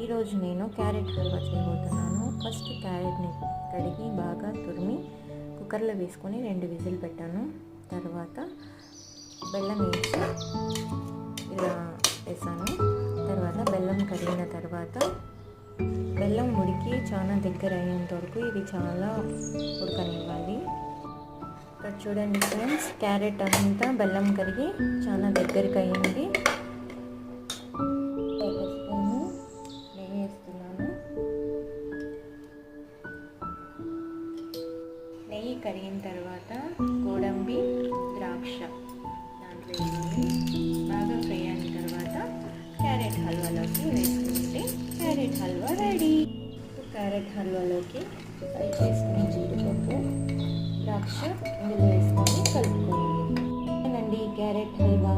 ఈరోజు నేను క్యారెట్ హల్వా చేయబోతున్నాను. ఫస్ట్ క్యారెట్ని కడిగి బాగా తురిమి కుక్కర్లో వేసుకొని 2 విజిల్ పెట్టాను. తర్వాత బెల్లం వేసి ఇలా వేసాను. తర్వాత బెల్లం కరిగిన తర్వాత బెల్లం ఉడికి చాలా దగ్గర అయ్యేంత వరకు ఇది చాలా ఉడకనివ్వాలి. ఇక్కడ చూడండి ఫ్రెండ్స్, క్యారెట్ అంతా బెల్లం కరిగి చాలా దగ్గరికి అయ్యింది. నెయ్యి కరిగిన తర్వాత గోడంబి, ద్రాక్ష దాంట్లో వేసి బాగా ఫ్రై అయిన తర్వాత క్యారెట్ హల్వాలోకి వేసుకుంటే క్యారెట్ హల్వా రెడీ. క్యారెట్ హల్వాలోకి ఫ్రై చేసుకుని జీడిపప్పు, ద్రాక్ష ఇందులో వేసుకొని కలుపుకోండి. క్యారెట్ హల్వా